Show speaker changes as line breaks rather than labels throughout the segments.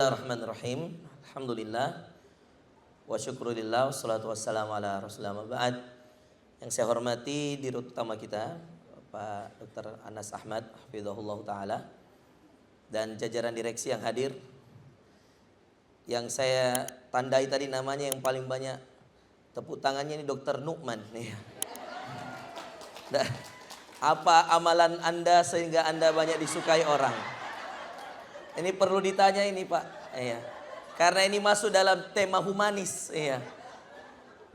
Bismillahirrahmanirrahim. Alhamdulillah wa syukurillah wassalatu wassalamu ala rasulillah ma'ba'ad. Yang saya hormati dirut utama kita Pak Dr. Anas Ahmad hafizahullah ta'ala, dan jajaran direksi yang hadir. Yang saya tandai tadi namanya yang paling banyak tepuk tangannya ini Dr. Nu'man. Apa amalan Anda sehingga Anda banyak disukai orang? Ini perlu ditanya ini Pak. Iya. Karena ini masuk dalam tema humanis. Iya.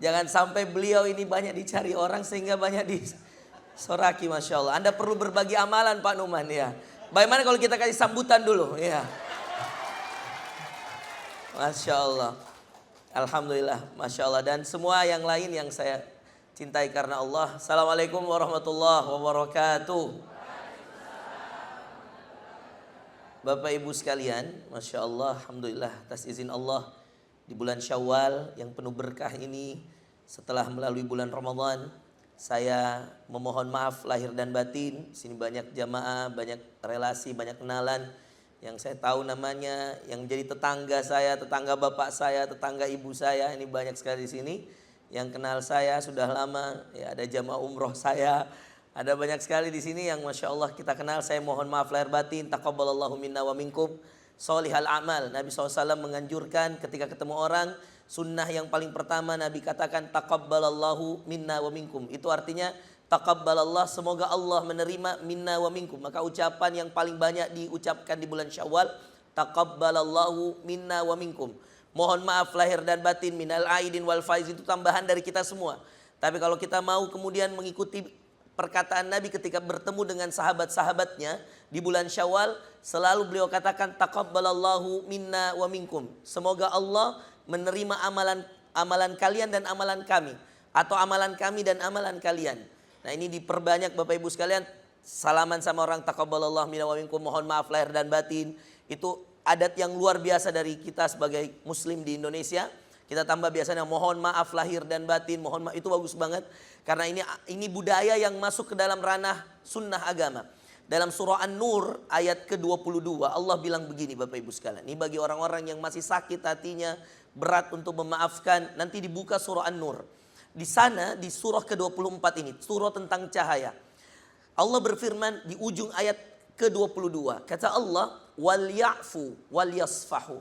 Jangan sampai beliau ini banyak dicari orang sehingga banyak disoraki. Masya Allah. Anda perlu berbagi amalan Pak Numan. Ya. Bagaimana kalau kita kasih sambutan dulu? Ya. Masya Allah. Alhamdulillah. Masya Allah. Dan semua yang lain yang saya cintai karena Allah. Assalamualaikum warahmatullahi wabarakatuh. Bapak Ibu sekalian, Masya Allah, Alhamdulillah atas izin Allah di bulan Syawal yang penuh berkah ini, setelah melalui bulan Ramadan, saya memohon maaf lahir dan batin. Sini banyak jamaah, banyak relasi, banyak kenalan yang saya tahu namanya, yang jadi tetangga saya, tetangga bapak saya, tetangga ibu saya, ini banyak sekali di sini. Yang kenal saya sudah lama, ya ada jamaah umroh saya. Ada banyak sekali di sini yang Masya Allah kita kenal. Saya mohon maaf lahir batin. Taqabbalallahu minna wa minkum solihal amal. Nabi SAW menganjurkan ketika ketemu orang, sunnah yang paling pertama Nabi katakan taqabbalallahu minna wa minkum. Itu artinya taqabbalallah, semoga Allah menerima minna wa minkum. Maka ucapan yang paling banyak diucapkan di bulan Syawal, taqabbalallahu minna wa minkum. Mohon maaf lahir dan batin, minal aidin wal faiz, itu tambahan dari kita semua. Tapi kalau kita mau kemudian mengikuti perkataan Nabi ketika bertemu dengan sahabat-sahabatnya di bulan Syawal, selalu beliau katakan taqabbalallahu minna wa minkum. Semoga Allah menerima amalan kalian dan amalan kami, atau amalan kami dan amalan kalian. Nah, ini diperbanyak Bapak Ibu sekalian, salaman sama orang taqabbalallahu minna wa minkum, mohon maaf lahir dan batin. Itu adat yang luar biasa dari kita sebagai muslim di Indonesia. Kita tambah biasanya mohon maaf lahir dan batin, mohon maaf, itu bagus banget. Karena ini budaya yang masuk ke dalam ranah sunnah agama. Dalam surah An-Nur ayat ke-22 Allah bilang begini Bapak Ibu sekalian. Ini bagi orang-orang yang masih sakit hatinya, berat untuk memaafkan, nanti dibuka surah An-Nur. Di sana di surah ke-24 ini, surah tentang cahaya. Allah berfirman di ujung ayat ke-22. Kata Allah, wal ya'fu wal yasfahu.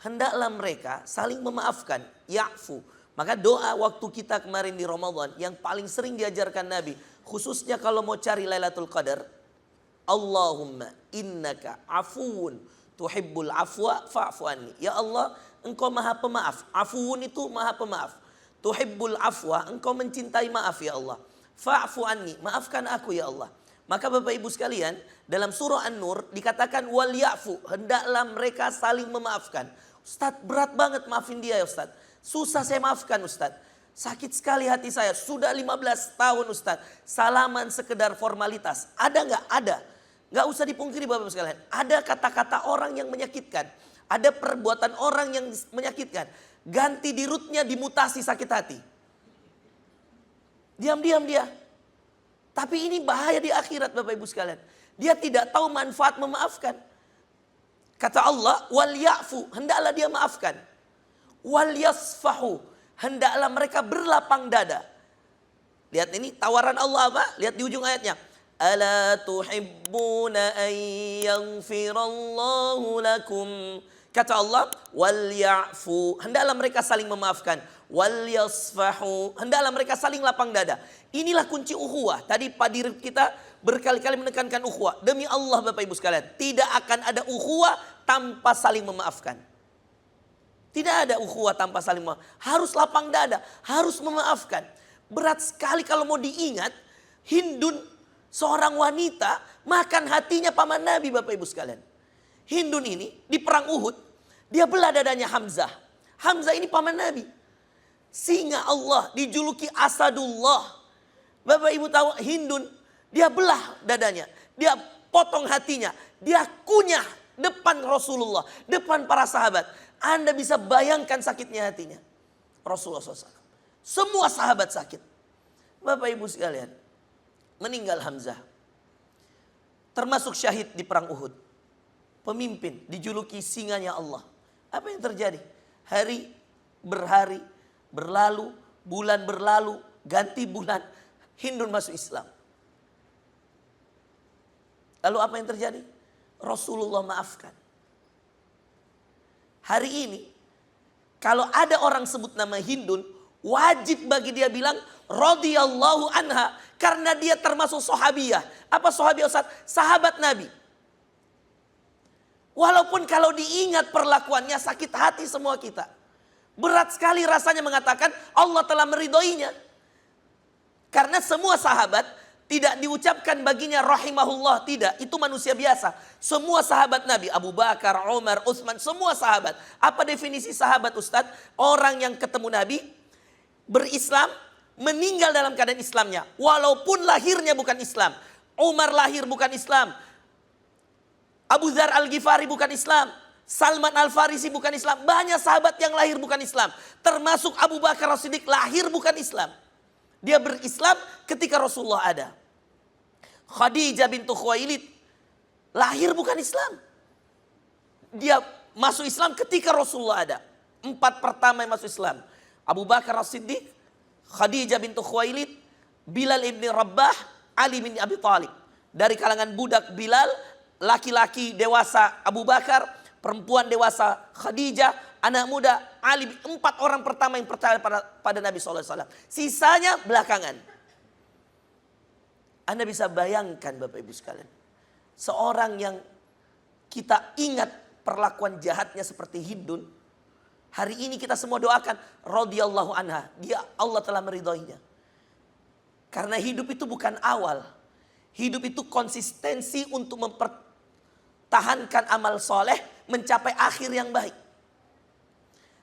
Hendaklah mereka saling memaafkan, ya'fu. Maka doa waktu kita kemarin di Ramadan yang paling sering diajarkan Nabi, khususnya kalau mau cari Lailatul Qadar, Allahumma innaka afuun tuhibbul afwa fa'fu anni. Ya Allah, engkau maha pemaaf. Afuun itu maha pemaaf. Tuhibbul afwa, engkau mencintai maaf ya Allah. Fa'fu anni, maafkan aku ya Allah. Maka Bapak Ibu sekalian, dalam surah An-Nur dikatakan wal ya'fu, hendaklah mereka saling memaafkan. Ustadz, berat banget maafin dia ya Ustadz. Susah saya maafkan Ustadz. Sakit sekali hati saya. Sudah 15 tahun Ustadz. Salaman sekedar formalitas. Ada nggak? Ada. Nggak usah dipungkiri Bapak Ibu sekalian. Ada kata-kata orang yang menyakitkan. Ada perbuatan orang yang menyakitkan. Ganti di rootnya dimutasi sakit hati. Diam-diam dia. Tapi ini bahaya di akhirat Bapak Ibu sekalian. Dia tidak tahu manfaat memaafkan. Kata Allah, wal ya'fu, hendaklah dia maafkan. Wal yasfahu, hendaklah mereka berlapang dada. Lihat ini tawaran Allah apa? Lihat di ujung ayatnya. Ala tuhibbuna an yaghfirallahu lakum. Kata Allah, wal ya'fu, hendaklah mereka saling memaafkan. Wal yasfahu, hendaklah mereka saling lapang dada. Inilah kunci ukhuwah. Tadi Pak Dirut kita berkali-kali menekankan ukhuwah. Demi Allah Bapak Ibu sekalian, tidak akan ada ukhuwah tanpa saling memaafkan. Tidak ada ukhuwah tanpa saling memaafkan. Harus lapang dada, harus memaafkan. Berat sekali kalau mau diingat, Hindun seorang wanita makan hatinya paman Nabi Bapak Ibu sekalian. Hindun ini di perang Uhud, dia belah dadanya Hamzah. Hamzah ini paman Nabi. Singa Allah, dijuluki Asadullah. Bapak Ibu tahu Hindun, dia belah dadanya. Dia potong hatinya. Dia kunyah depan Rasulullah, depan para sahabat. Anda bisa bayangkan sakitnya hatinya. Rasulullah SAW. Semua sahabat sakit. Bapak Ibu sekalian, meninggal Hamzah. Termasuk syahid di perang Uhud. Pemimpin, dijuluki singanya Allah. Apa yang terjadi? Hari berhari berlalu, bulan berlalu, ganti bulan, Hindun masuk Islam. Lalu apa yang terjadi? Rasulullah maafkan. Hari ini kalau ada orang sebut nama Hindun, wajib bagi dia bilang radhiyallahu anha, karena dia termasuk sahabiyah. Apa sahabiyah Ustaz? Sahabat Nabi. Walaupun kalau diingat perlakuannya sakit hati semua kita. Berat sekali rasanya mengatakan Allah telah meridhoinya. Karena semua sahabat tidak diucapkan baginya rahimahullah, tidak. Itu manusia biasa. Semua sahabat Nabi, Abu Bakar, Umar, Utsman, semua sahabat. Apa definisi sahabat Ustadz? Orang yang ketemu Nabi, berislam, meninggal dalam keadaan Islamnya. Walaupun lahirnya bukan Islam. Umar lahir bukan Islam. Abu Dzar Al-Ghifari bukan Islam. Salman Al-Farisi bukan Islam. Banyak sahabat yang lahir bukan Islam. Termasuk Abu Bakar As-Siddiq lahir bukan Islam. Dia berislam ketika Rasulullah ada. Khadijah bintu Khuwailid lahir bukan Islam. Dia masuk Islam ketika Rasulullah ada. 4 pertama yang masuk Islam. Abu Bakar As-Siddiq, Khadijah bintu Khuwailid, Bilal ibn Rabah, Ali bin Abi Thalib. Dari kalangan budak Bilal, laki-laki dewasa Abu Bakar, perempuan dewasa Khadijah, anak muda Ali. 4 orang pertama yang percaya pada Nabi SAW. Sisanya belakangan. Anda bisa bayangkan Bapak Ibu sekalian. Seorang yang kita ingat perlakuan jahatnya seperti Hindun. Hari ini kita semua doakan radhiyallahu anha. Dia, Allah telah meridhoinya. Karena hidup itu bukan awal. Hidup itu konsistensi untuk mempertahankan amal soleh. Mencapai akhir yang baik.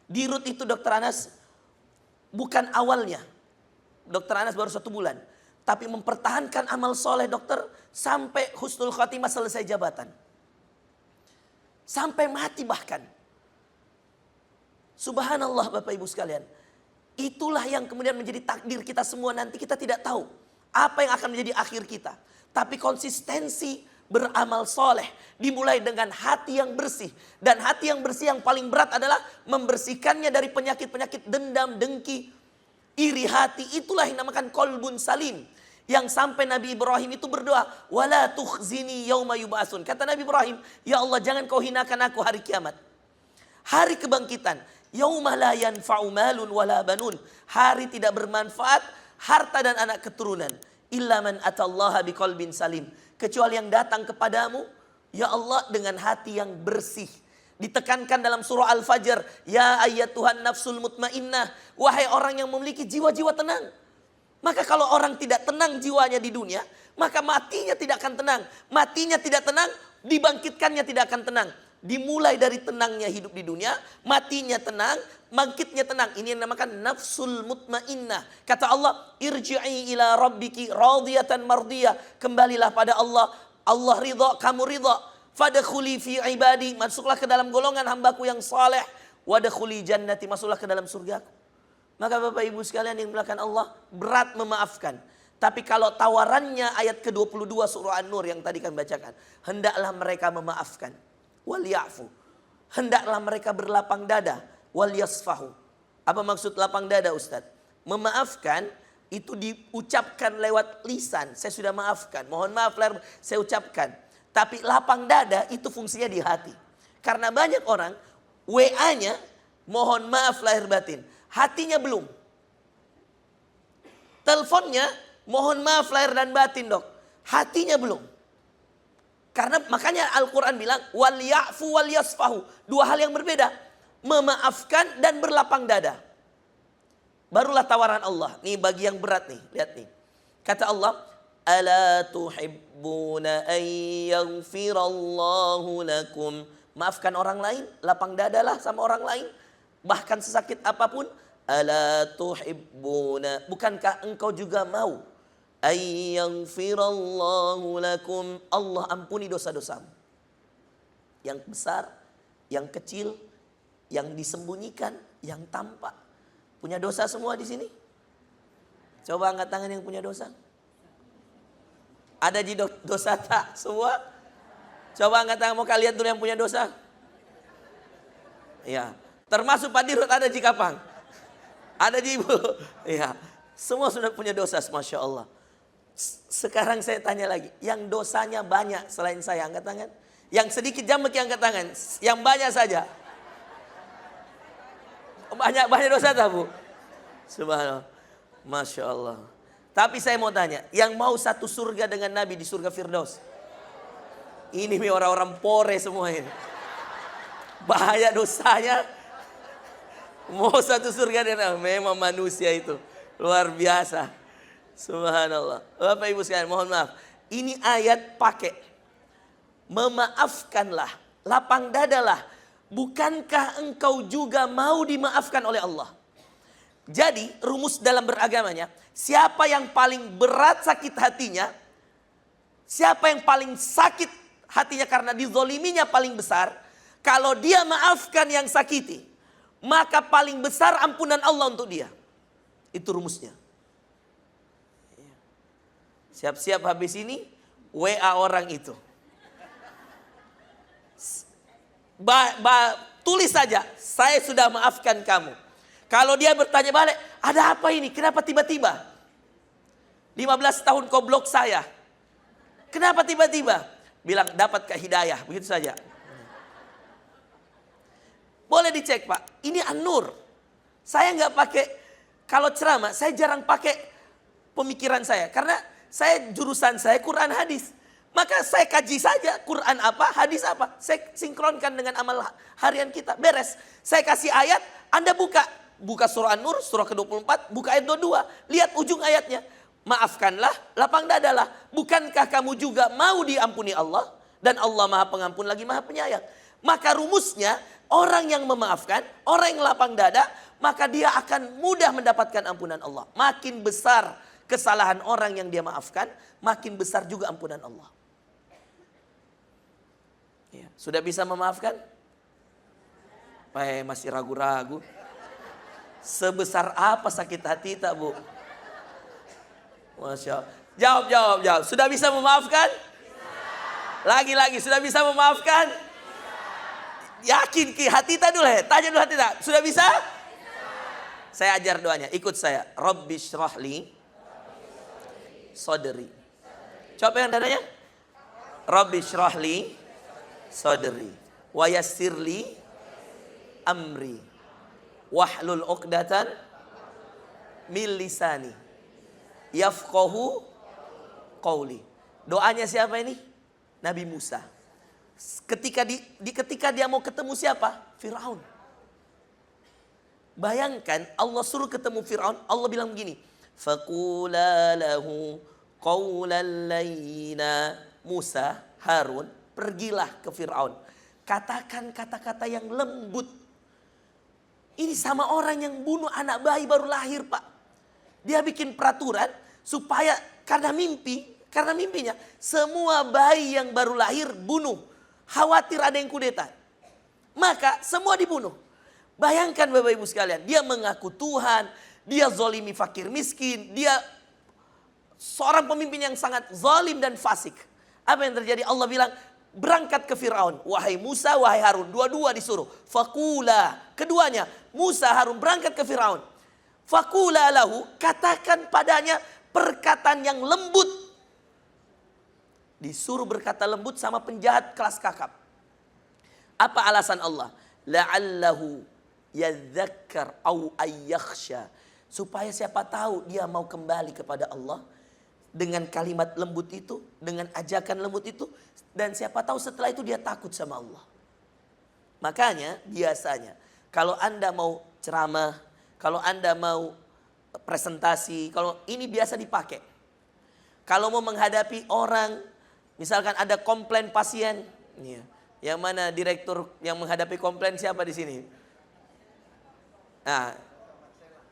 Di Rut itu Dr. Anas bukan awalnya. Dr. Anas baru 1 bulan. Tapi mempertahankan amal soleh dokter sampai husnul khatimah, selesai jabatan. Sampai mati bahkan. Subhanallah Bapak Ibu sekalian. Itulah yang kemudian menjadi takdir kita semua nanti. Kita tidak tahu apa yang akan menjadi akhir kita. Tapi konsistensi beramal soleh dimulai dengan hati yang bersih. Dan hati yang bersih yang paling berat adalah membersihkannya dari penyakit-penyakit dendam, dengki, iri hati. Itulah yang dinamakan qalbun salim. Yang sampai Nabi Ibrahim itu berdoa, wala tukhzini yauma yub'atsun. Kata Nabi Ibrahim, ya Allah jangan kau hinakan aku hari kiamat. Hari kebangkitan, yauma la yanfa'u malun wala banun. Hari tidak bermanfaat harta dan anak keturunan. Illa man atallaha biqalbin salim. Kecuali yang datang kepadamu, ya Allah dengan hati yang bersih. Ditekankan dalam surah Al-Fajr, ya ayyatuhan nafsul mutmainnah. Wahai orang yang memiliki jiwa-jiwa tenang. Maka kalau orang tidak tenang jiwanya di dunia, maka matinya tidak akan tenang. Matinya tidak tenang, dibangkitkannya tidak akan tenang. Dimulai dari tenangnya hidup di dunia, matinya tenang, bangkitnya tenang. Ini yang dinamakan nafsul mutmainnah. Kata Allah, irji'i ila rabbiki radiyatan mardiyah. Kembalilah pada Allah. Allah ridha, kamu ridha. Fadkhuli fi ibadi, masuklah ke dalam golongan hambaku yang saleh. Wadkhuli jannati, masuklah ke dalam surgaku. Maka Bapak Ibu sekalian yang dimuliakan Allah, berat memaafkan. Tapi kalau tawarannya ayat ke-22 surah An-Nur yang tadi kami bacakan, hendaklah mereka memaafkan. Wal ya'fu. Hendaklah mereka berlapang dada. Wal yasfahu. Apa maksud lapang dada Ustaz? Memaafkan itu diucapkan lewat lisan. Saya sudah maafkan. Mohon maaf lahir saya ucapkan. Tapi lapang dada itu fungsinya di hati. Karena banyak orang WA-nya mohon maaf lahir batin. Hatinya belum. Teleponnya mohon maaf lahir dan batin dok. Hatinya belum. Karena makanya Al-Quran bilang wal ya'fu wal yasfahu. 2 hal yang berbeda. Memaafkan dan berlapang dada. Barulah tawaran Allah. Nih bagi yang berat nih. Lihat nih. Kata Allah, ala tuhibbuna an yaghfirallahu lakum. Maafkan orang lain, lapang dadalah sama orang lain. Bahkan sesakit apapun. Ala tuhibbuna. Bukankah engkau juga mau ayyaghfirallahu lakum. Allah ampuni dosa-dosamu. Yang besar, yang kecil, yang disembunyikan, yang tampak. Punya dosa semua di sini? Coba angkat tangan yang punya dosa. Ada di dosa tak semua? Coba angkat tangan, mau kalian dulu yang punya dosa. Ya, termasuk Pak Dirut ada di Kapang. Ada di Ibu. Ya, semua sudah punya dosa, Masya Allah. Sekarang saya tanya lagi, yang dosanya banyak selain saya, angkat tangan. Yang sedikit jamek yang angkat tangan, yang banyak saja. Banyak dosa tak Bu? Subhanallah. Masya Allah. Tapi saya mau tanya, yang mau satu surga dengan Nabi di surga Firdaus? Ini orang-orang pore semua ini. Bahaya dosanya. Mau satu surga dengan Nabi. Memang manusia itu luar biasa. Subhanallah. Bapak Ibu sekalian, mohon maaf. Ini ayat pakai memaafkanlah, lapang dadalah. Bukankah engkau juga mau dimaafkan oleh Allah? Jadi rumus dalam beragamanya, siapa yang paling berat sakit hatinya, siapa yang paling sakit hatinya karena dizoliminya paling besar, kalau dia maafkan yang sakiti, maka paling besar ampunan Allah untuk dia. Itu rumusnya. Siap-siap habis ini WA orang itu. Tulis saja, saya sudah maafkan kamu. Kalau dia bertanya balik, ada apa ini? Kenapa tiba-tiba? 15 tahun kau blok saya. Kenapa tiba-tiba? Bilang dapat ke hidayah, begitu saja. Boleh dicek Pak, ini An-Nur. Saya nggak pakai, kalau ceramah saya jarang pakai pemikiran saya. Karena jurusan saya Quran hadis. Maka saya kaji saja Quran apa, hadis apa. Saya sinkronkan dengan amal harian kita, beres. Saya kasih ayat, Anda buka surah An-Nur, surah ke-24, buka ayat 22. Lihat ujung ayatnya. Maafkanlah, lapang dadalah. Bukankah kamu juga mau diampuni Allah? Dan Allah Maha Pengampun lagi Maha Penyayang. Maka rumusnya, orang yang memaafkan, orang yang lapang dada, maka dia akan mudah mendapatkan ampunan Allah. Makin besar kesalahan orang yang dia maafkan, makin besar juga ampunan Allah. Ya, sudah bisa memaafkan? Masih ragu-ragu. Sebesar apa sakit hati tak Bu? Masya Allah. Jawab. Sudah bisa memaafkan? Lagi-lagi, sudah bisa memaafkan? Yakin ki hati tak dulu ya? Tanya dulu hati tak? Sudah bisa? Saya ajar doanya, ikut saya. Rabbi syrahli sadri. Coba yang dadanya. Rabbi syrahli sadri wa yassirli amri wahlul 'uqdatan min lisani yafqahu qauli. Doanya siapa ini? Nabi Musa. Ketika dia mau ketemu siapa? Firaun. Bayangkan Allah suruh ketemu Firaun, Allah bilang begini, faqula lahu qawlan layyina. Musa, Harun, pergilah ke Firaun. Katakan kata-kata yang lembut. Ini sama orang yang bunuh anak bayi baru lahir Pak. Dia bikin peraturan supaya karena mimpinya semua bayi yang baru lahir bunuh. Khawatir ada yang kudeta. Maka semua dibunuh. Bayangkan Bapak Ibu sekalian, dia mengaku Tuhan, dia zolimi fakir miskin, dia seorang pemimpin yang sangat zalim dan fasik. Apa yang terjadi? Allah bilang, berangkat ke Firaun. Wahai Musa, wahai Harun, dua-dua disuruh. Fakula, keduanya, Musa, Harun berangkat ke Firaun. Fakula lahu, katakan padanya perkataan yang lembut. Disuruh berkata lembut sama penjahat kelas kakap. Apa alasan Allah? La'allahu yadzakkar au ayyakhsha. Supaya siapa tahu dia mau kembali kepada Allah dengan kalimat lembut itu, dengan ajakan lembut itu, dan siapa tahu setelah itu dia takut sama Allah. Makanya biasanya kalau Anda mau ceramah, kalau Anda mau presentasi, kalau ini biasa dipakai. Kalau mau menghadapi orang, misalkan ada komplain pasien, yang mana direktur yang menghadapi komplain siapa di sini? Nah,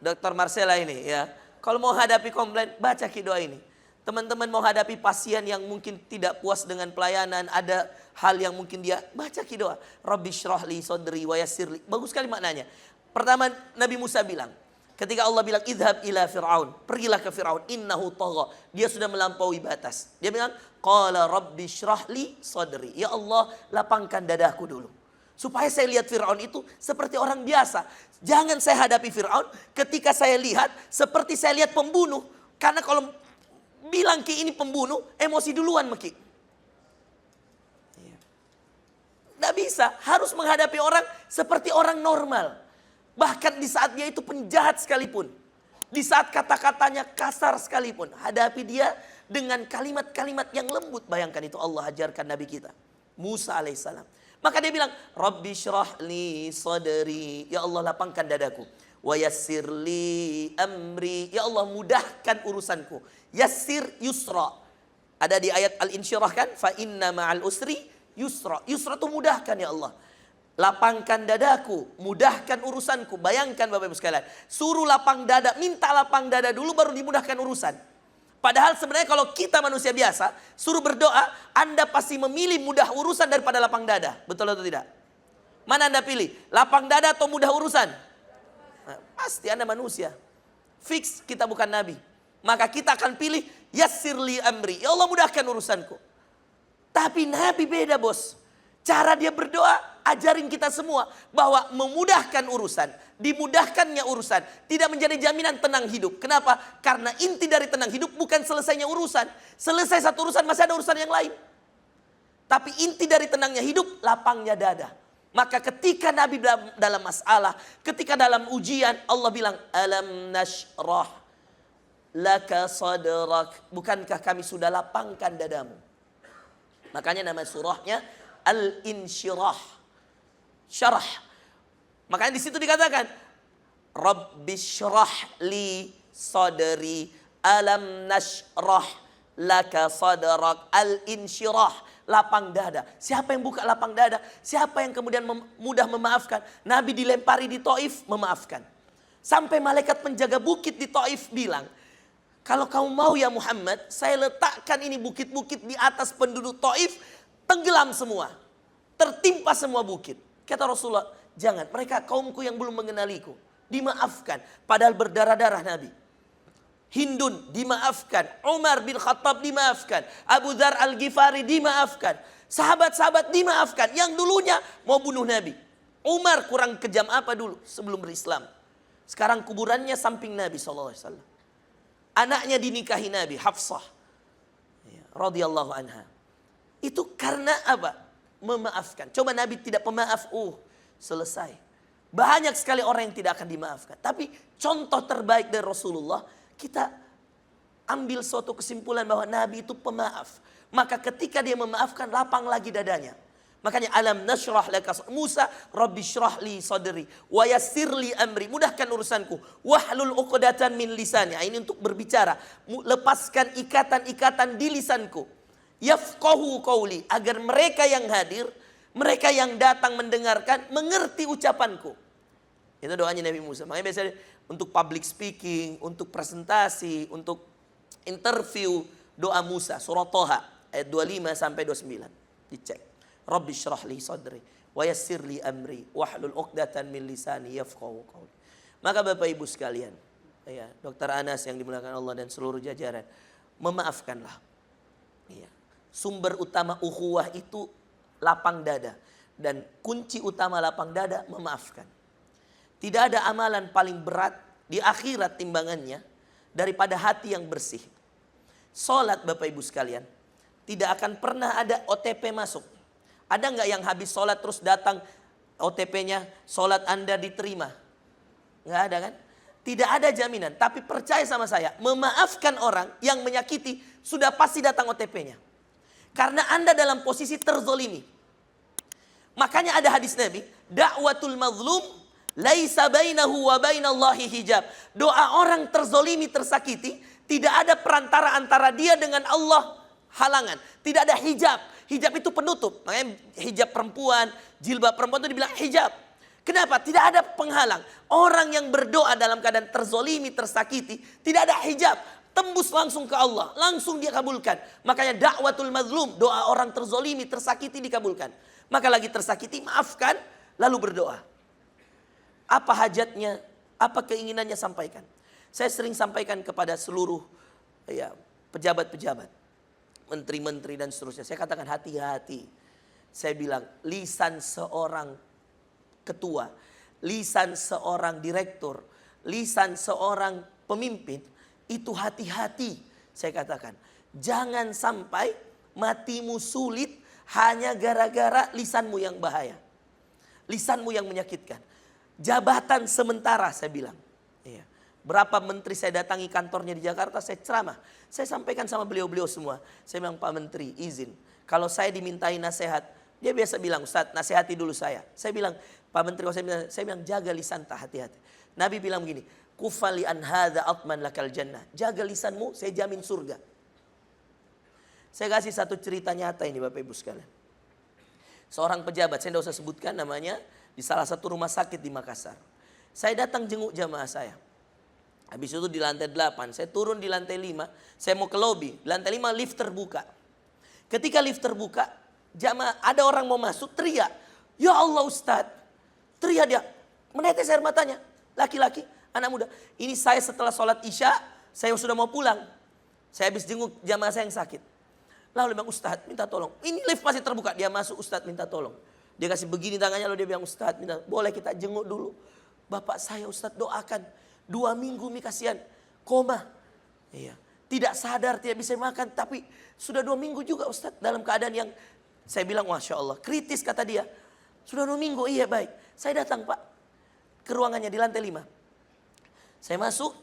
Dr. Marcella ini ya. Kalau mau hadapi komplain, baca doa ini. Teman-teman mau hadapi pasien yang mungkin tidak puas dengan pelayanan, ada hal yang mungkin dia baca doa. Rabbi syrahli sadri wa yassirli. Bagus sekali maknanya. Pertama Nabi Musa bilang, ketika Allah bilang idhab ila Fir'aun, pergilah ke Fir'aun, innahu tagha, dia sudah melampaui batas. Dia bilang qala rabbi syrahli sadri, ya Allah lapangkan dadaku dulu. Supaya saya lihat Fir'aun itu seperti orang biasa. Jangan saya hadapi Fir'aun ketika saya lihat seperti saya lihat pembunuh. Karena kalau bilang Ki ini pembunuh, emosi duluan Ki. Tidak bisa, harus menghadapi orang seperti orang normal. Bahkan di saat dia itu penjahat sekalipun. Di saat kata-katanya kasar sekalipun. Hadapi dia dengan kalimat-kalimat yang lembut. Bayangkan itu Allah ajarkan Nabi kita. Musa alaihissalam. Maka dia bilang, Rabbi syrah li sadri. Ya Allah lapangkan dadaku. Wa yassir li amri. Ya Allah mudahkan urusanku. Yassir yusra. Ada di ayat Al-Insyirah kan? Fa inna ma'al usri yusra. Yusra itu mudahkan ya Allah. Lapangkan dadaku. Mudahkan urusanku. Bayangkan Bapak Ibu sekalian. Suruh lapang dada. Minta lapang dada dulu baru dimudahkan urusan. Padahal sebenarnya kalau kita manusia biasa, suruh berdoa, Anda pasti memilih mudah urusan daripada lapang dada. Betul atau tidak? Mana Anda pilih? Lapang dada atau mudah urusan? Nah, pasti Anda manusia. Fix kita bukan Nabi. Maka kita akan pilih yassir li amri. Ya Allah mudahkan urusanku. Tapi Nabi beda bos. Cara dia berdoa, ajarin kita semua bahwa memudahkan urusan, dimudahkannya urusan tidak menjadi jaminan tenang hidup. Kenapa? Karena inti dari tenang hidup bukan selesainya urusan. Selesai satu urusan masih ada urusan yang lain. Tapi inti dari tenangnya hidup, lapangnya dada. Maka ketika Nabi dalam masalah, ketika dalam ujian, Allah bilang, alam nashrah laka sadrak. Bukankah kami sudah lapangkan dadamu? Makanya nama surahnya Al-Insyirah. Syarah. Makanya di situ dikatakan Rabbi syrah li sadri alam nashrah laka sadrak al-insyirah. Lapang dada. Siapa yang buka lapang dada? Siapa yang kemudian mudah memaafkan? Nabi dilempari di Taif memaafkan. Sampai malaikat penjaga bukit di Taif bilang, kalau kamu mau ya Muhammad, saya letakkan ini bukit-bukit di atas penduduk Taif, tenggelam semua. Tertimpa semua bukit. Kata Rasulullah, jangan. Mereka kaumku yang belum mengenaliku. Dimaafkan. Padahal berdarah-darah Nabi. Hindun dimaafkan. Umar bin Khattab dimaafkan. Abu Dzar Al-Ghifari dimaafkan. Sahabat-sahabat dimaafkan. Yang dulunya mau bunuh Nabi. Umar kurang kejam apa dulu sebelum berislam. Sekarang kuburannya samping Nabi SAW. Anaknya dinikahi Nabi, Hafsah. Radhiyallahu anha. Itu karena apa? Memaafkan. Coba Nabi tidak pemaaf, selesai. Banyak sekali orang yang tidak akan dimaafkan. Tapi contoh terbaik dari Rasulullah, kita ambil suatu kesimpulan bahwa Nabi itu pemaaf. Maka ketika dia memaafkan, lapang lagi dadanya. Makanya alam nashrah laka Musa, Rabbi syrah li sadri wa yassir li amri. Mudahkan urusanku. Wahlul 'uqdatan min lisani. Ini untuk berbicara. Lepaskan ikatan-ikatan di lisanku. Yafqahu qawli, agar mereka yang hadir, mereka yang datang mendengarkan mengerti ucapanku. Itu doanya Nabi Musa. Makanya biasanya untuk public speaking, untuk presentasi, untuk interview, doa Musa surah Thaha ayat 25 sampai 29. Dicek. Rabbi syrah li sadri wa yassir li amri wahlul 'uqdatan min lisani yafqahu qawli. Maka Bapak Ibu sekalian, ya, Dr. Anas yang dimuliakan Allah dan seluruh jajaran, memaafkanlah. Ya. Sumber utama ukhuwah itu lapang dada. Dan kunci utama lapang dada memaafkan. Tidak ada amalan paling berat di akhirat timbangannya daripada hati yang bersih. Salat Bapak Ibu sekalian, tidak akan pernah ada OTP masuk. Ada nggak yang habis salat terus datang OTP-nya, salat Anda diterima? Nggak ada kan? Tidak ada jaminan. Tapi percaya sama saya, memaafkan orang yang menyakiti sudah pasti datang OTP-nya. Karena Anda dalam posisi terzolimi. Makanya ada hadis Nabi, da'watul mazlum laisa bainahu wa bainallahi hijab. Doa orang terzolimi, tersakiti, tidak ada perantara antara dia dengan Allah halangan. Tidak ada hijab. Hijab itu penutup. Makanya hijab perempuan, jilbab perempuan itu dibilang hijab. Kenapa? Tidak ada penghalang. Orang yang berdoa dalam keadaan terzolimi, tersakiti, tidak ada hijab. Tembus langsung ke Allah, langsung dia kabulkan. Makanya da'watul mazlum, doa orang terzolimi, tersakiti dikabulkan. Maka lagi tersakiti, maafkan, lalu berdoa. Apa hajatnya, apa keinginannya sampaikan. Saya sering sampaikan kepada seluruh pejabat-pejabat, menteri-menteri dan seterusnya. Saya katakan hati-hati. Saya bilang, lisan seorang ketua, lisan seorang direktur, lisan seorang pemimpin, itu hati-hati. Saya katakan, jangan sampai matimu sulit hanya gara-gara lisanmu yang bahaya. Lisanmu yang menyakitkan. Jabatan sementara, saya bilang. Iya. Berapa menteri saya datangi kantornya di Jakarta, saya ceramah. Saya sampaikan sama beliau-beliau semua. Saya bilang, Pak Menteri, izin. Kalau saya dimintai nasihat, dia biasa bilang, Ustadz nasihati dulu saya. Saya bilang, Pak Menteri, saya bilang jaga lisan tak, hati-hati. Nabi bilang begini, kufali an hadza atman lakal jannah. Jaga lisanmu, saya jamin surga. Saya kasih satu cerita nyata ini Bapak Ibu sekalian. Seorang pejabat, saya tidak usah sebutkan namanya, di salah satu rumah sakit di Makassar. Saya datang jenguk jamaah saya. Habis itu di lantai 8, saya turun di lantai 5, saya mau ke lobi. Di lantai 5 lift terbuka. Ketika lift terbuka, jamaah ada orang mau masuk teriak, ya Allah Ustadz, teriak dia, menetes air matanya, laki-laki, anak muda. Ini saya setelah sholat isya, saya sudah mau pulang, saya habis jenguk jamaah saya yang sakit. Lalu dia bilang, Ustadz minta tolong, ini lift masih terbuka, dia masuk, Ustadz minta tolong. Dia kasih begini tangannya, lalu dia bilang, Ustadz minta, boleh kita jenguk dulu. Bapak saya Ustadz doakan, 2 minggu mi kasihan, koma. Iya. Tidak sadar, tidak bisa makan, tapi sudah 2 minggu juga Ustadz dalam keadaan yang, saya bilang Masya Allah, kritis kata dia. Sudah 2 minggu, iya baik. Saya datang Pak, ke ruangannya di lantai 5. Saya masuk,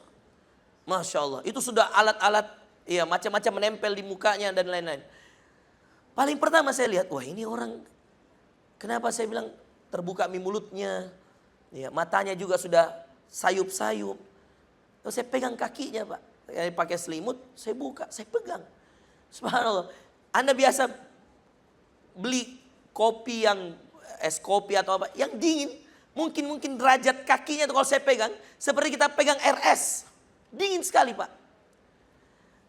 Masya Allah, itu sudah alat-alat, ya macam-macam menempel di mukanya dan lain-lain. Paling pertama saya lihat, wah ini orang, kenapa saya bilang terbuka mulutnya, ya, matanya juga sudah sayup-sayup. Terus saya pegang kakinya Pak, pakai selimut, saya buka, saya pegang. Subhanallah, Anda biasa beli kopi yang es kopi atau apa yang dingin, mungkin derajat kakinya itu kalau saya pegang seperti kita pegang RS, dingin sekali Pak.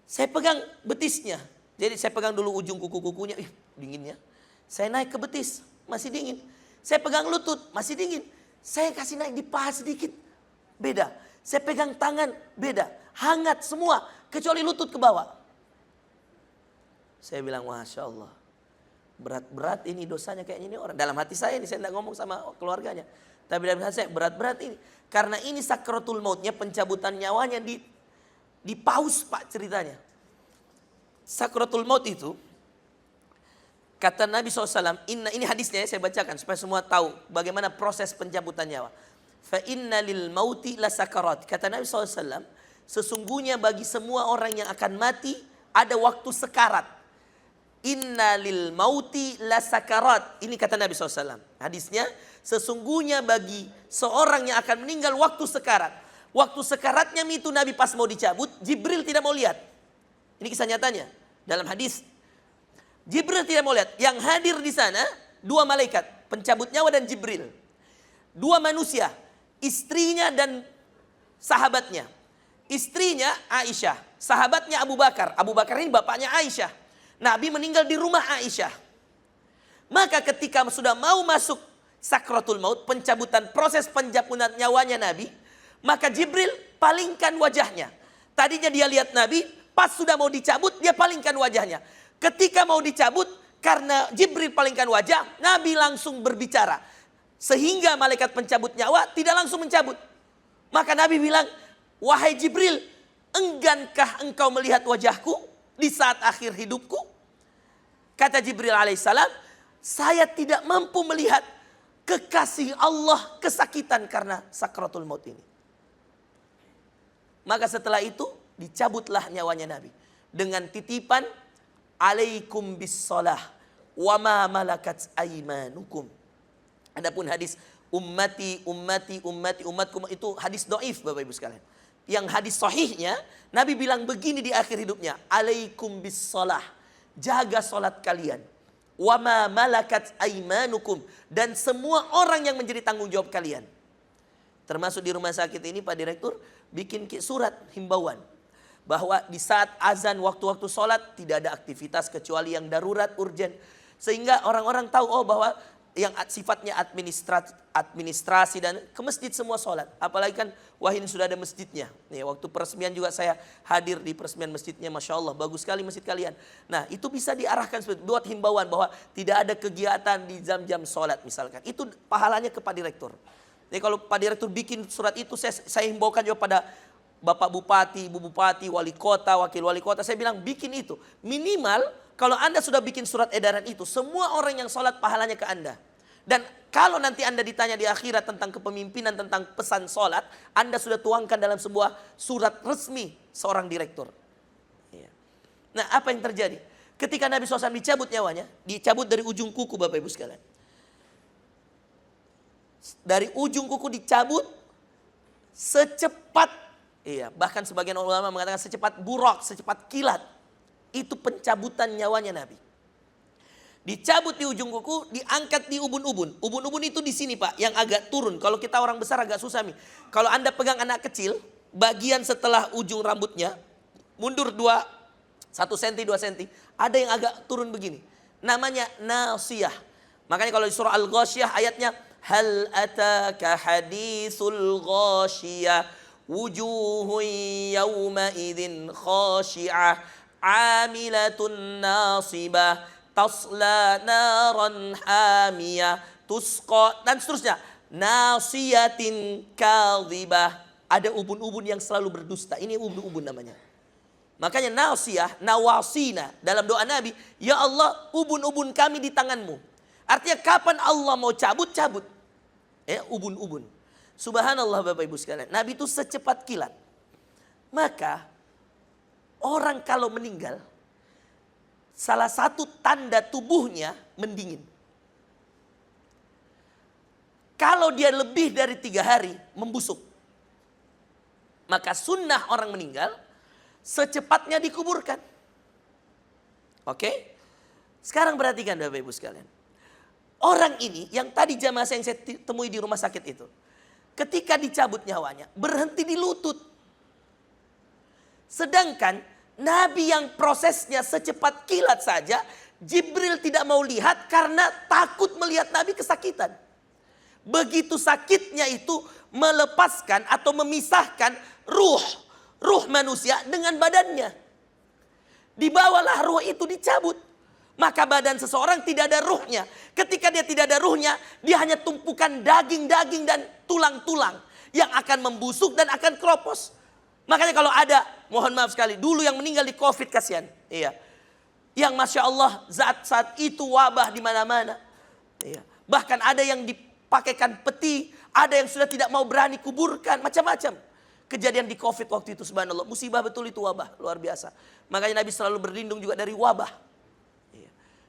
Saya pegang betisnya, jadi saya pegang dulu ujung kuku-kukunya, dinginnya. Saya naik ke betis, masih dingin. Saya pegang lutut, masih dingin. Saya kasih naik di paha sedikit, beda. Saya pegang tangan, beda. Hangat semua, kecuali lutut ke bawah. Saya bilang, Masya Allah, berat-berat ini dosanya kayaknya ini orang. Dalam hati saya ini, saya tidak ngomong sama keluarganya. Tapi dalam hati saya, berat-berat ini. Karena ini sakratul mautnya, pencabutan nyawanya di paus Pak ceritanya. Sakratul maut itu, kata Nabi SAW, ini hadisnya saya bacakan supaya semua tahu bagaimana proses pencabutan nyawa. Fa inna lil mauti la sakarat. Kata Nabi SAW, sesungguhnya bagi semua orang yang akan mati ada waktu sekarat. Inna lil mauti la sakarat. Ini kata Nabi SAW. Hadisnya, sesungguhnya bagi seorang yang akan meninggal waktu sekarat. Waktu sekaratnya itu Nabi pas mau dicabut, Jibril tidak mau lihat. Ini kisah nyatanya dalam hadis. Jibril tidak mau lihat. Yang hadir di sana 2 malaikat, pencabut nyawa dan Jibril. 2 manusia, istrinya dan sahabatnya. Istrinya Aisyah, sahabatnya Abu Bakar. Abu Bakar ini bapaknya Aisyah. Nabi meninggal di rumah Aisyah. Maka ketika sudah mau masuk sakratul maut, pencabutan, proses pencabutan nyawanya Nabi, maka Jibril palingkan wajahnya. Tadinya dia lihat Nabi, pas sudah mau dicabut dia palingkan wajahnya. Ketika mau dicabut, karena Jibril palingkan wajah, Nabi langsung berbicara. Sehingga malaikat pencabut nyawa tidak langsung mencabut. Maka Nabi bilang, wahai Jibril, enggankah engkau melihat wajahku di saat akhir hidupku? Kata Jibril alaihissalam, saya tidak mampu melihat kekasih Allah kesakitan karena sakratul maut ini. Maka setelah itu dicabutlah nyawanya Nabi. Dengan titipan, alaikum bis salah wa ma malakat aimanukum. Adapun hadis ummati umatkum itu hadis dhaif Bapak Ibu sekalian. Yang hadis sahihnya Nabi bilang begini di akhir hidupnya, alaikum bis salah, jaga salat kalian. Wa ma malakat aimanukum, dan semua orang yang menjadi tanggung jawab kalian. Termasuk di rumah sakit ini Pak Direktur bikin surat himbauan bahwa di saat azan waktu-waktu sholat tidak ada aktivitas kecuali yang darurat, urgen. Sehingga orang-orang tahu bahwa yang sifatnya administrasi dan ke masjid semua sholat. Apalagi kan Wahin sudah ada masjidnya. Nih, waktu peresmian juga saya hadir di peresmian masjidnya, Masya Allah, bagus sekali masjid kalian. Nah itu bisa diarahkan buat himbauan bahwa tidak ada kegiatan di jam-jam sholat misalkan. Itu pahalanya ke Pak Direktur. Jadi kalau Pak Direktur bikin surat itu, saya himbaukan juga pada Bapak Bupati, Ibu Bupati, Wali Kota, Wakil Wali Kota. Saya bilang bikin itu. Minimal kalau Anda sudah bikin surat edaran itu, semua orang yang sholat pahalanya ke Anda. Dan kalau nanti Anda ditanya di akhirat tentang kepemimpinan, tentang pesan sholat, Anda sudah tuangkan dalam sebuah surat resmi seorang direktur. Nah apa yang terjadi? Ketika Nabi SAW dicabut nyawanya, dicabut dari ujung kuku Bapak Ibu sekalian. Dari ujung kuku dicabut secepat, bahkan sebagian ulama mengatakan secepat buruk, secepat kilat. Itu pencabutan nyawanya Nabi. Dicabut di ujung kuku, diangkat di ubun-ubun. Ubun-ubun itu di sini Pak, yang agak turun. Kalau kita orang besar agak susah nih. Kalau Anda pegang anak kecil, bagian setelah ujung rambutnya, mundur 1 cm, 2 cm. Ada yang agak turun begini. Namanya nasiyah. Makanya kalau di surah Al-Ghasyiyah ayatnya, hal ataka hadithul ghasyiyah, wujuhun yawma idzin khashi'ah, amilatun nasibah, tasla naran hamiyah, tusqa, dan seterusnya. Nasiyatin kadhibah. Ada ubun-ubun yang selalu berdusta. Ini ubun-ubun namanya. Makanya nasiyah, nawasina. Dalam doa Nabi, ya Allah, ubun-ubun kami di tanganmu. Artinya kapan Allah mau cabut, cabut. Ubun-ubun. Subhanallah Bapak Ibu sekalian. Nabi itu secepat kilat. Maka orang kalau meninggal, salah satu tanda tubuhnya mendingin. Kalau dia lebih dari 3 hari, membusuk. Maka sunnah orang meninggal, secepatnya dikuburkan. Oke? Sekarang perhatikan Bapak Ibu sekalian. Orang ini, yang tadi jamaah yang saya temui di rumah sakit itu, ketika dicabut nyawanya, berhenti di lutut. Sedangkan Nabi yang prosesnya secepat kilat saja, Jibril tidak mau lihat karena takut melihat Nabi kesakitan. Begitu sakitnya itu melepaskan atau memisahkan ruh manusia dengan badannya. Dibawalah ruh itu dicabut. Maka badan seseorang tidak ada ruhnya. Ketika dia tidak ada ruhnya, dia hanya tumpukan daging-daging dan tulang-tulang yang akan membusuk dan akan keropos. Makanya kalau ada, mohon maaf sekali, dulu yang meninggal di COVID kasihan. Yang Masya Allah saat itu wabah di mana-mana. Bahkan ada yang dipakaikan peti, ada yang sudah tidak mau berani kuburkan, macam-macam. Kejadian di COVID waktu itu subhanallah, musibah betul itu, wabah, luar biasa. Makanya Nabi selalu berlindung juga dari wabah.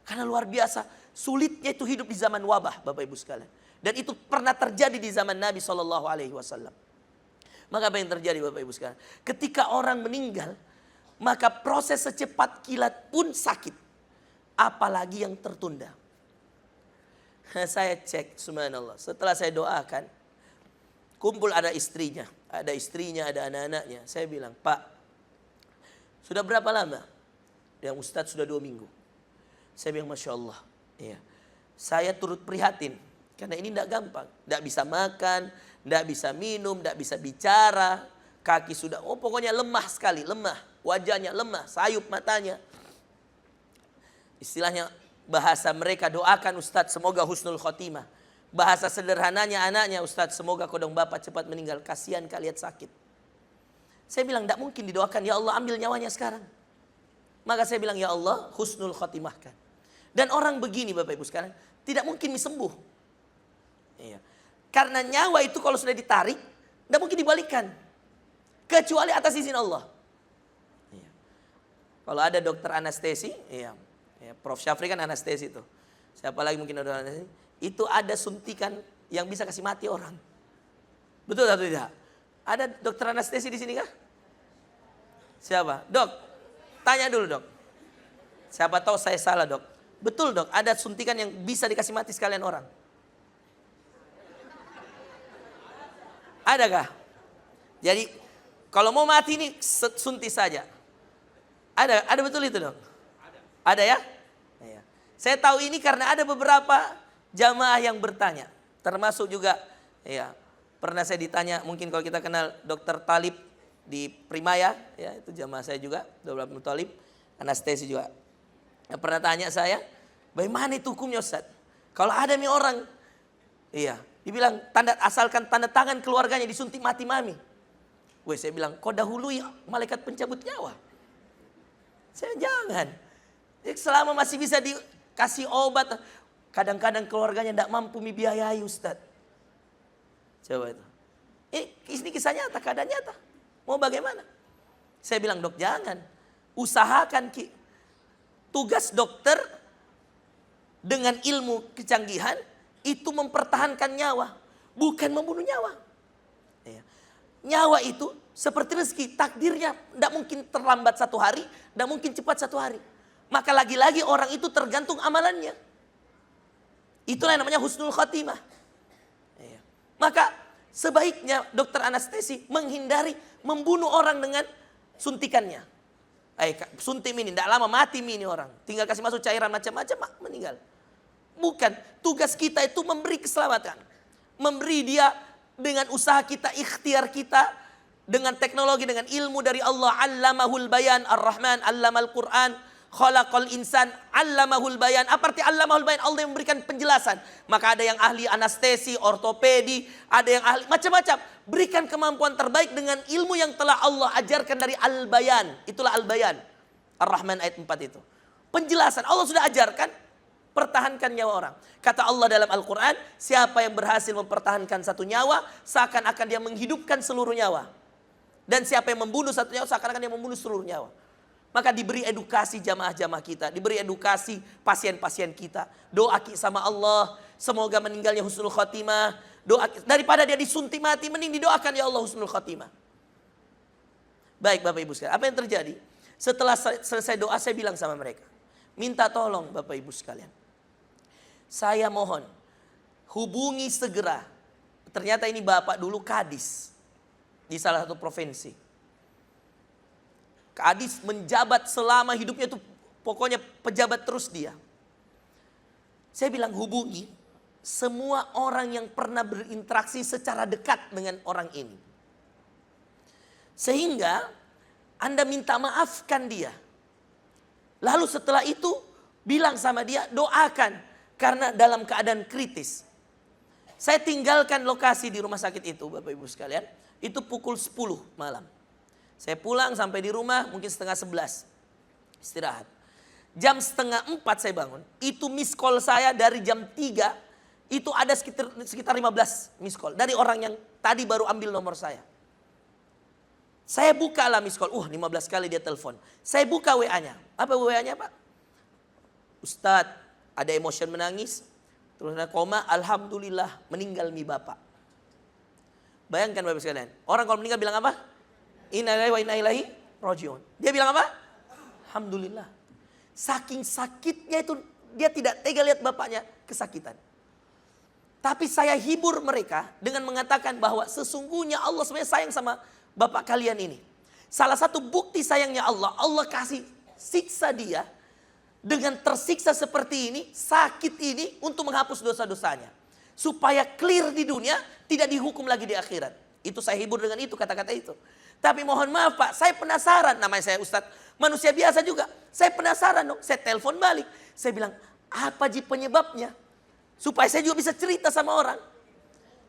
Karena luar biasa, sulitnya itu hidup di zaman wabah Bapak Ibu sekalian. Dan itu pernah terjadi di zaman Nabi SAW. Maka apa yang terjadi Bapak Ibu sekalian? Ketika orang meninggal, maka proses secepat kilat pun sakit. Apalagi yang tertunda. Saya cek, subhanallah. Setelah saya doakan, kumpul ada istrinya, ada anak-anaknya. Saya bilang, Pak, sudah berapa lama? Yang Ustadz sudah 2 minggu. Saya bilang, Masya Allah. Saya turut prihatin. Karena ini tidak gampang. Tidak bisa makan, tidak bisa minum, tidak bisa bicara. Kaki sudah, pokoknya lemah sekali, lemah. Wajahnya lemah, sayup matanya. Istilahnya bahasa mereka, doakan Ustadz semoga husnul khotimah. Bahasa sederhananya anaknya, Ustadz semoga kodong bapak cepat meninggal. Kasihan kalian sakit. Saya bilang tidak mungkin didoakan, ya Allah ambil nyawanya sekarang. Maka saya bilang, ya Allah husnul khotimahkan. Dan orang begini Bapak Ibu sekarang, tidak mungkin sembuh. Karena nyawa itu kalau sudah ditarik, tidak mungkin dibalikan. Kecuali atas izin Allah. Kalau ada dokter anestesi, Prof. Syafri kan anestesi itu. Siapa lagi mungkin ada anestesi? Itu ada suntikan yang bisa kasih mati orang. Betul atau tidak? Ada dokter anestesi di sini kah? Siapa? Dok, tanya dulu dok. Siapa tahu saya salah dok. Betul dok, ada suntikan yang bisa dikasih mati sekalian orang. Adakah? Jadi kalau mau mati ini suntik saja. Ada betul itu dok? Ada ya? Saya tahu ini karena ada beberapa jamaah yang bertanya, termasuk juga ya, pernah saya ditanya, mungkin kalau kita kenal Dr. Talib di Primaya, ya itu jamaah saya juga, Dr. Abdul Talib, anestesi juga. Yang pernah tanya saya, bagaimana itu hukumnya Ustaz? Kalau ada nih orang, iya, dibilang asalkan tanda tangan keluarganya disuntik mati mami. Saya bilang, kau dahului malaikat pencabut nyawa. Saya jangan. Selama masih bisa dikasih obat, kadang-kadang keluarganya tidak mampu membiayai Ustaz. Coba itu. Ini kisah nyata, keadaan nyata. Mau bagaimana? Saya bilang, dok jangan. Usahakan Ki. Tugas dokter dengan ilmu kecanggihan itu mempertahankan nyawa, bukan membunuh nyawa. Nyawa itu seperti rezeki, takdirnya tidak mungkin terlambat 1 hari, tidak mungkin cepat 1 hari. Maka lagi-lagi orang itu tergantung amalannya. Itulah yang namanya husnul khatimah. Maka sebaiknya dokter anestesi menghindari membunuh orang dengan suntikannya. Suntik ini, tidak lama mati ini orang. Tinggal kasih masuk cairan macam-macam, meninggal. Bukan, tugas kita itu memberi keselamatan. Memberi dia dengan usaha kita, ikhtiar kita. Dengan teknologi, dengan ilmu dari Allah. Allamahul bayan, ar-Rahman, allamal Qur'an. Khalaqal insan, allamahul bayan. Apa arti allamahul bayan? Allah yang memberikan penjelasan. Maka ada yang ahli anestesi, ortopedi, ada yang ahli macam-macam. Berikan kemampuan terbaik dengan ilmu yang telah Allah ajarkan dari al-bayan. Itulah al-bayan. Ar-Rahman ayat 4 itu. Penjelasan Allah sudah ajarkan, pertahankan nyawa orang. Kata Allah dalam Al-Quran, siapa yang berhasil mempertahankan 1 nyawa, seakan-akan dia menghidupkan seluruh nyawa. Dan siapa yang membunuh 1 nyawa, seakan-akan dia membunuh seluruh nyawa. Maka diberi edukasi jamaah-jamaah kita. Diberi edukasi pasien-pasien kita. Doa sama Allah. Semoga meninggalnya husnul khatimah. Doa, daripada dia disuntik mati, mending didoakan ya Allah husnul khatimah. Baik Bapak Ibu sekalian. Apa yang terjadi? Setelah selesai doa saya bilang sama mereka. Minta tolong Bapak Ibu sekalian. Saya mohon. Hubungi segera. Ternyata ini Bapak dulu kadis. Di salah satu provinsi. Kadis menjabat selama hidupnya itu pokoknya pejabat terus dia. Saya bilang hubungi semua orang yang pernah berinteraksi secara dekat dengan orang ini. Sehingga Anda minta maafkan dia. Lalu setelah itu bilang sama dia doakan karena dalam keadaan kritis. Saya tinggalkan lokasi di rumah sakit itu Bapak Ibu sekalian. Itu pukul 10 malam. Saya pulang sampai di rumah mungkin setengah 11. Istirahat. Jam setengah 4 saya bangun. Itu miss call saya dari jam 3. Itu ada sekitar 15 miss call. Dari orang yang tadi baru ambil nomor saya. Saya buka lah miss call. 15 kali dia telepon. Saya buka WA-nya. Apa WA-nya Pak? Ustadz ada emotion menangis. Terus ada koma. Alhamdulillah meninggal mi Bapak. Bayangkan Bapak sekalian. Orang kalau meninggal bilang apa? Inna lillahi wa inna ilaihi rajiun. Dia bilang apa? Alhamdulillah. Saking sakitnya itu dia tidak tega lihat bapaknya kesakitan. Tapi saya hibur mereka dengan mengatakan bahwa sesungguhnya Allah sebenarnya sayang sama bapak kalian ini. Salah satu bukti sayangnya Allah, Allah kasih siksa dia dengan tersiksa seperti ini, sakit ini untuk menghapus dosa-dosanya. Supaya clear di dunia, tidak dihukum lagi di akhirat. Itu saya hibur dengan itu, kata-kata itu. Tapi mohon maaf Pak, saya penasaran. Namanya saya Ustadz, manusia biasa juga. Saya penasaran dong, saya telepon balik. Saya bilang, apa Ji penyebabnya? Supaya saya juga bisa cerita sama orang.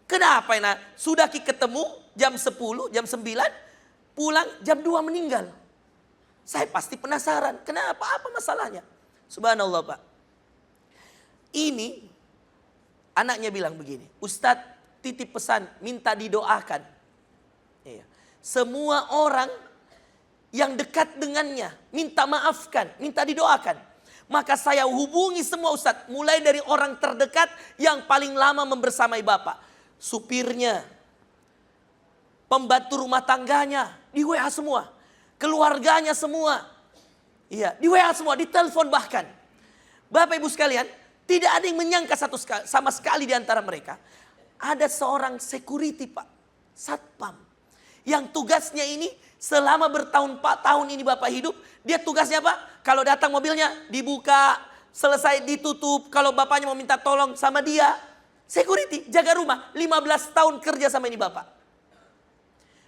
Kenapa ya? Sudah ketemu jam 10, jam 9, pulang jam 2 meninggal. Saya pasti penasaran, kenapa? Apa masalahnya? Subhanallah Pak. Ini, anaknya bilang begini, Ustadz titip pesan, minta didoakan. Iya. Semua orang yang dekat dengannya minta maafkan, minta didoakan. Maka saya hubungi semua Ustadz, mulai dari orang terdekat yang paling lama membersamai Bapak. Supirnya, pembantu rumah tangganya, di WA semua. Keluarganya semua. Iya, di WA semua, di telepon bahkan. Bapak Ibu sekalian, tidak ada yang menyangka sama sekali di antara mereka. Ada seorang security Pak, satpam. Yang tugasnya ini selama bertahun-tahun ini Bapak hidup. Dia tugasnya apa? Kalau datang mobilnya dibuka. selesai ditutup, kalau bapaknya mau minta tolong sama dia, security, jaga rumah, 15 tahun kerja sama ini bapak.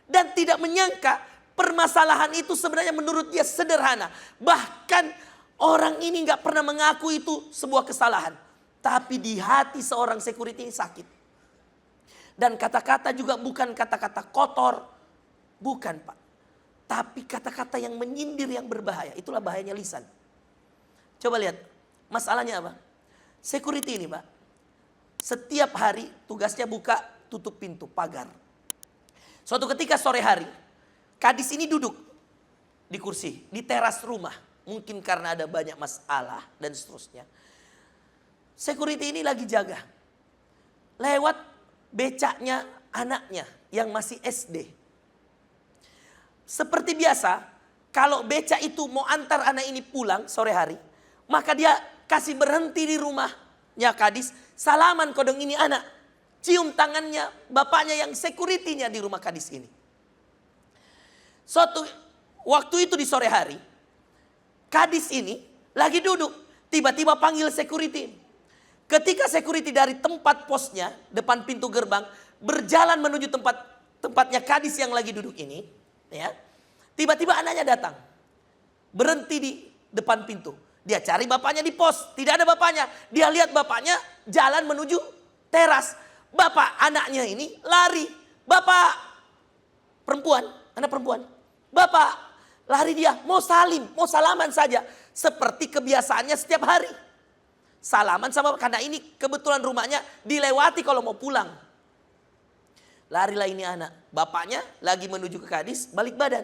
Dan tidak menyangka permasalahan itu sebenarnya menurut dia sederhana. Bahkan orang ini gak pernah mengaku itu sebuah kesalahan. Tapi di hati seorang security ini sakit. Dan kata-kata juga bukan kata-kata kotor. Bukan pak. Tapi kata-kata yang menyindir, yang berbahaya. Itulah bahayanya lisan. Coba lihat. Masalahnya apa? Security ini pak. Setiap hari tugasnya buka tutup pintu, pagar. Suatu ketika sore hari, gadis ini duduk di kursi, di teras rumah. Mungkin karena ada banyak masalah dan seterusnya. Security ini lagi jaga. Lewat becaknya anaknya yang masih SD. Seperti biasa, kalau becak itu mau antar anak ini pulang sore hari, maka dia kasih berhenti di rumahnya gadis. Salaman kodong ini anak. Cium tangannya bapaknya yang security-nya di rumah gadis ini. Suatu waktu itu di sore hari, gadis ini lagi duduk, tiba-tiba panggil security. Ketika security dari tempat posnya, depan pintu gerbang, berjalan menuju tempatnya gadis yang lagi duduk ini, ya. Tiba-tiba anaknya datang. Berhenti di depan pintu. Dia cari bapaknya di pos, tidak ada bapaknya. Dia lihat bapaknya jalan menuju teras. Bapak anaknya ini lari. Bapak perempuan, anak perempuan. Bapak lari dia, mau salaman saja. Seperti kebiasaannya setiap hari. Salaman sama, karena ini kebetulan rumahnya dilewati kalau mau pulang. Larilah ini anak. Bapaknya lagi menuju ke gadis, balik badan.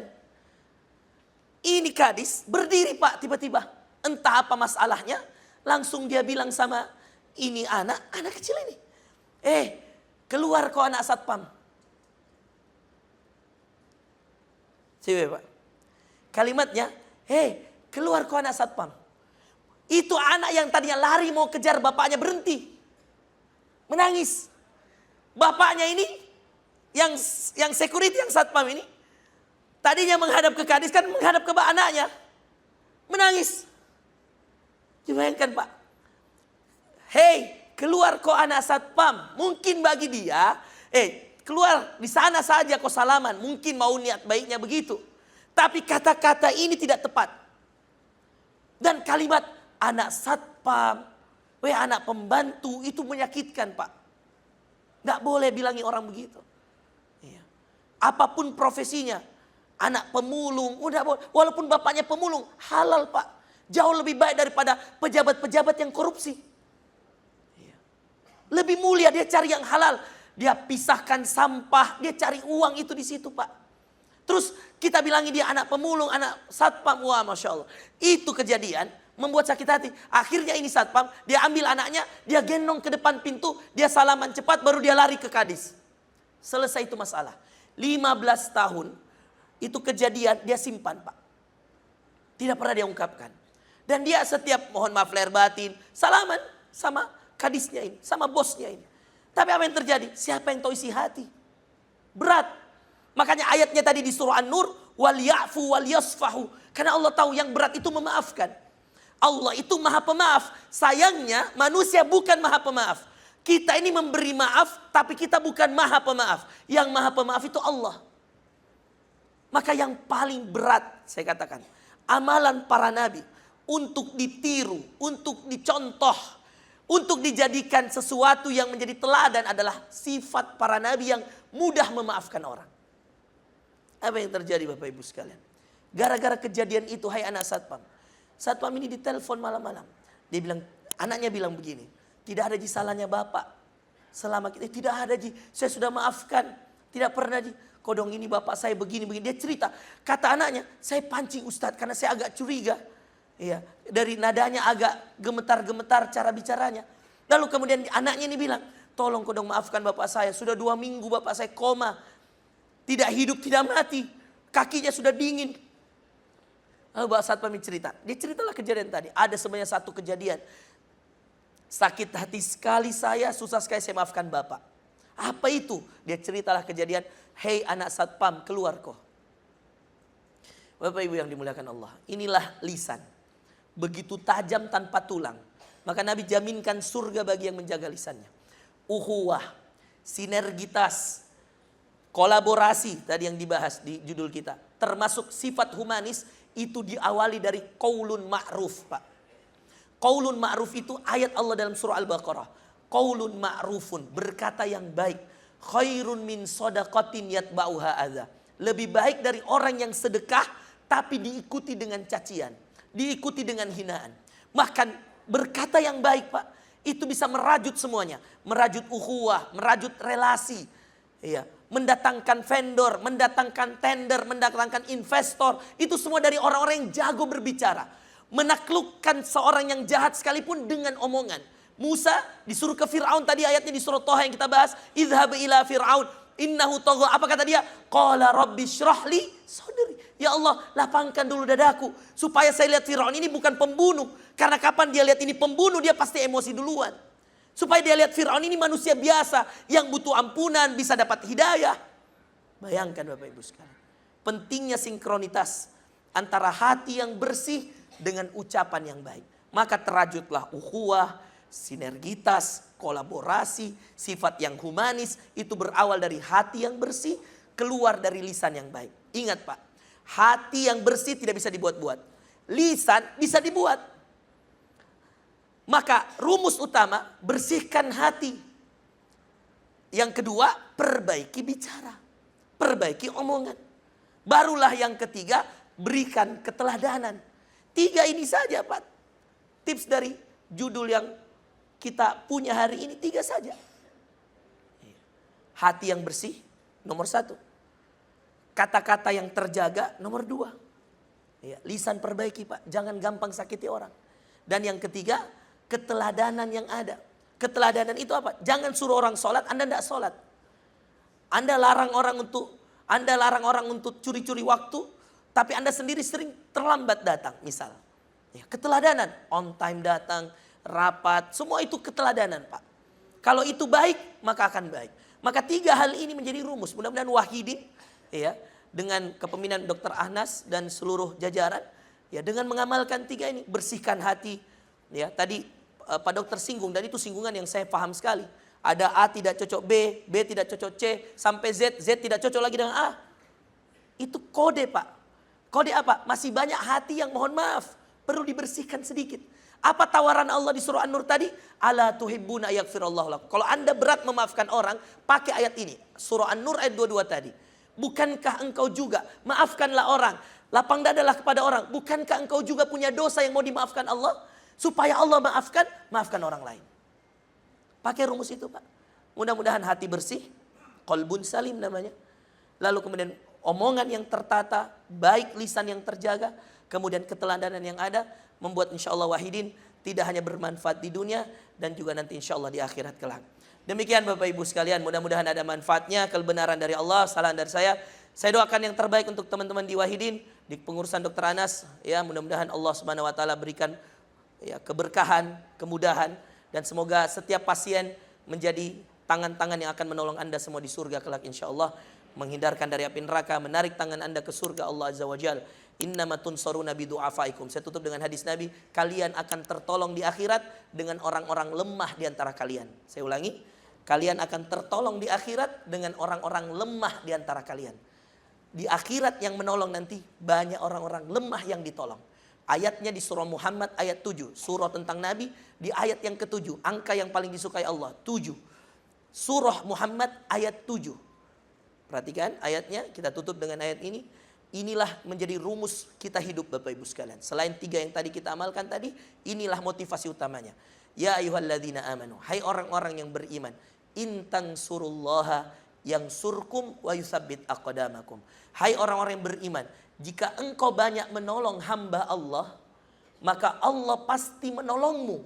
Ini gadis berdiri pak tiba-tiba. Entah apa masalahnya. Langsung dia bilang sama ini anak kecil ini. Keluar kau anak satpam. Cewek pak. Kalimatnya, keluar kau anak satpam. Itu anak yang tadinya lari mau kejar bapaknya berhenti. Menangis. Bapaknya ini, yang security, yang satpam ini, tadinya menghadap ke gadis, kan menghadap ke anaknya. Menangis. Bayangkan pak. Keluar kau anak satpam. Mungkin bagi dia, keluar di sana saja kau salaman. Mungkin mau niat baiknya begitu. Tapi kata-kata ini tidak tepat. Dan kalimat anak satpam, anak pembantu, itu menyakitkan pak. Gak boleh bilangi orang begitu. Iya. Apapun profesinya, anak pemulung, udah boleh. Walaupun bapaknya pemulung, halal pak. Jauh lebih baik daripada pejabat-pejabat yang korupsi. Lebih mulia dia cari yang halal. Dia pisahkan sampah. Dia cari uang itu di situ pak. Terus kita bilangi dia anak pemulung, anak satpam. Wah Masya Allah. Itu kejadian membuat sakit hati. Akhirnya ini satpam. Dia ambil anaknya. Dia gendong ke depan pintu. Dia salaman cepat baru dia lari ke gadis. Selesai itu masalah. 15 tahun. Itu kejadian dia simpan pak. Tidak pernah dia ungkapkan. Dan dia setiap mohon maaf lahir batin. Salaman sama gadisnya ini, sama bosnya ini. Tapi apa yang terjadi? Siapa yang tahu isi hati? Berat. Makanya ayatnya tadi di surah An-Nur, wal ya'fu wal yasfahu. Karena Allah tahu yang berat itu memaafkan. Allah itu maha pemaaf. Sayangnya manusia bukan maha pemaaf. Kita ini memberi maaf, tapi kita bukan maha pemaaf. Yang maha pemaaf itu Allah. Maka yang paling berat, saya katakan, amalan para nabi untuk ditiru, untuk dicontoh, untuk dijadikan sesuatu yang menjadi teladan adalah sifat para nabi yang mudah memaafkan orang. Apa yang terjadi Bapak Ibu sekalian? Gara-gara kejadian itu, hai anak satpam. Satpam ini ditelepon malam-malam. Dia bilang, anaknya bilang begini, tidak ada salahnya Bapak. Selama kita, tidak ada saya sudah maafkan. Tidak pernah kodong ini Bapak saya begini-begini. Dia cerita, kata anaknya, saya pancing Ustadz karena saya agak curiga. Iya, dari nadanya agak gemetar-gemetar cara bicaranya. Lalu kemudian anaknya ini bilang, tolong kodong maafkan bapak saya. Sudah 2 minggu bapak saya koma. Tidak hidup, tidak mati. Kakinya sudah dingin. Lalu bapak satpam cerita. Dia ceritalah kejadian tadi. Ada sebenarnya satu kejadian. Sakit hati sekali saya, susah sekali saya maafkan bapak. Apa itu? Dia ceritalah kejadian. Hei anak satpam, keluar kau. Bapak ibu yang dimuliakan Allah. Inilah lisan. Begitu tajam tanpa tulang. maka Nabi jaminkan surga bagi yang menjaga lisannya. Ukhuwah, sinergitas, kolaborasi tadi yang dibahas di judul kita. Termasuk sifat humanis itu diawali dari qaulun ma'ruf, Pak. Qaulun ma'ruf itu ayat Allah dalam surah Al-Baqarah. Qaulun ma'rufun, berkata yang baik. Khairun min shadaqatin yatba'uha adza. Lebih baik dari orang yang sedekah tapi diikuti dengan cacian, diikuti dengan hinaan. Bahkan berkata yang baik, Pak, itu bisa merajut semuanya. Merajut ukhuwah, merajut relasi. Ya, mendatangkan vendor, mendatangkan tender, mendatangkan investor. Itu semua dari orang-orang yang jago berbicara. Menaklukkan seorang yang jahat sekalipun dengan omongan. Musa disuruh ke Fir'aun, tadi ayatnya di surah Toha yang kita bahas. Idhhab ila Fir'aun innahu tagha. Apa kata dia? Qala rabbi syrahli sadri. Ya Allah, lapangkan dulu dadaku supaya saya lihat Fir'aun ini bukan pembunuh. Karena kapan dia lihat ini pembunuh, dia pasti emosi duluan. Supaya dia lihat Fir'aun ini manusia biasa yang butuh ampunan, bisa dapat hidayah. Bayangkan Bapak Ibu sekalian, pentingnya sinkhronitas antara hati yang bersih dengan ucapan yang baik. Maka terajutlah ukhuwah, sinergitas, kolaborasi, sifat yang humanis. Itu berawal dari hati yang bersih, keluar dari lisan yang baik. Ingat Pak, hati yang bersih tidak bisa dibuat-buat. Lisan bisa dibuat. Maka rumus utama, bersihkan hati. Yang kedua, perbaiki bicara, perbaiki omongan. Barulah yang ketiga, berikan keteladanan. 3 ini saja Pak, tips dari judul yang kita punya hari ini, 3 saja. Hati yang bersih, nomor 1. Kata-kata yang terjaga, nomor 2. Lisan perbaiki Pak, jangan gampang sakiti orang. Dan yang ketiga, keteladanan yang ada. Keteladanan itu apa? Jangan suruh orang sholat, Anda tidak sholat. Anda larang orang untuk curi-curi waktu, tapi Anda sendiri sering terlambat datang, misal. Keteladanan, on time datang, rapat, semua itu keteladanan Pak. Kalau itu baik, maka akan baik. Maka 3 hal ini menjadi rumus. Mudah-mudahan Wahidin, dengan kepemimpinan Dr. Ahnas dan seluruh jajaran, dengan mengamalkan 3 ini, bersihkan hati. Tadi Pak Dokter singgung, dan itu singgungan yang saya paham sekali. Ada A tidak cocok B, B tidak cocok C, sampai Z, Z tidak cocok lagi dengan A. Itu kode Pak. Kode apa? Masih banyak hati yang mohon maaf, perlu dibersihkan sedikit. Apa tawaran Allah di surah An-Nur tadi? Ala tuhibbuna yaghfirallahu lakum. Kalau Anda berat memaafkan orang, pakai ayat ini. Surah An-Nur ayat 22 tadi. Bukankah engkau juga, maafkanlah orang, lapang dadalah kepada orang. Bukankah engkau juga punya dosa yang mau dimaafkan Allah? Supaya Allah maafkan orang lain. Pakai rumus itu Pak. Mudah-mudahan hati bersih, qalbun salim namanya. Lalu kemudian omongan yang tertata, baik lisan yang terjaga, kemudian keteladanan yang ada, membuat insya Allah Wahidin tidak hanya bermanfaat di dunia, dan juga nanti insya Allah di akhirat kelak. Demikian Bapak Ibu sekalian, mudah-mudahan ada manfaatnya, kebenaran dari Allah, salam dari saya. Saya doakan yang terbaik untuk teman-teman di Wahidin, di pengurusan Dr. Anas. Mudah-mudahan Allah Subhanahu Wa Taala berikan keberkahan, kemudahan, dan semoga setiap pasien menjadi tangan-tangan yang akan menolong Anda semua di surga kelak insya Allah, menghindarkan dari api neraka, menarik tangan Anda ke surga Allah Azza wa Jal. Innama tunsaruna bidu'afaikum. Saya tutup dengan hadis Nabi, kalian akan tertolong di akhirat dengan orang-orang lemah di antara kalian. Saya ulangi, kalian akan tertolong di akhirat dengan orang-orang lemah di antara kalian. Di akhirat yang menolong nanti banyak orang-orang lemah yang ditolong. Ayatnya di surah Muhammad ayat 7. Surah tentang Nabi di ayat yang ke-7. Angka yang paling disukai Allah, 7. Surah Muhammad ayat 7. Perhatikan ayatnya, kita tutup dengan ayat ini. Inilah menjadi rumus kita hidup Bapak Ibu sekalian. Selain 3 yang tadi kita amalkan tadi, inilah motivasi utamanya. Ya ayyuhalladzina amanu, hai orang-orang yang beriman, in tansurullaha yansurkum wa yutsabbit aqdamakum. Hai orang-orang yang beriman, jika engkau banyak menolong hamba Allah, maka Allah pasti menolongmu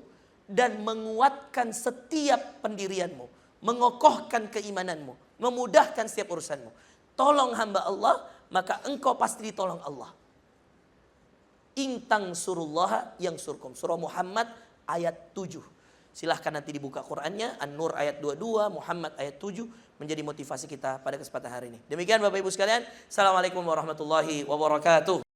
dan menguatkan setiap pendirianmu, mengokohkan keimananmu, memudahkan setiap urusanmu. Tolong hamba Allah, maka engkau pasti ditolong Allah. Intang surullaha yang surkum. Surah Muhammad ayat 7. Silahkan nanti dibuka Qur'annya. An-Nur ayat 22, Muhammad ayat 7. Menjadi motivasi kita pada kesempatan hari ini. Demikian Bapak Ibu sekalian. Assalamualaikum warahmatullahi wabarakatuh.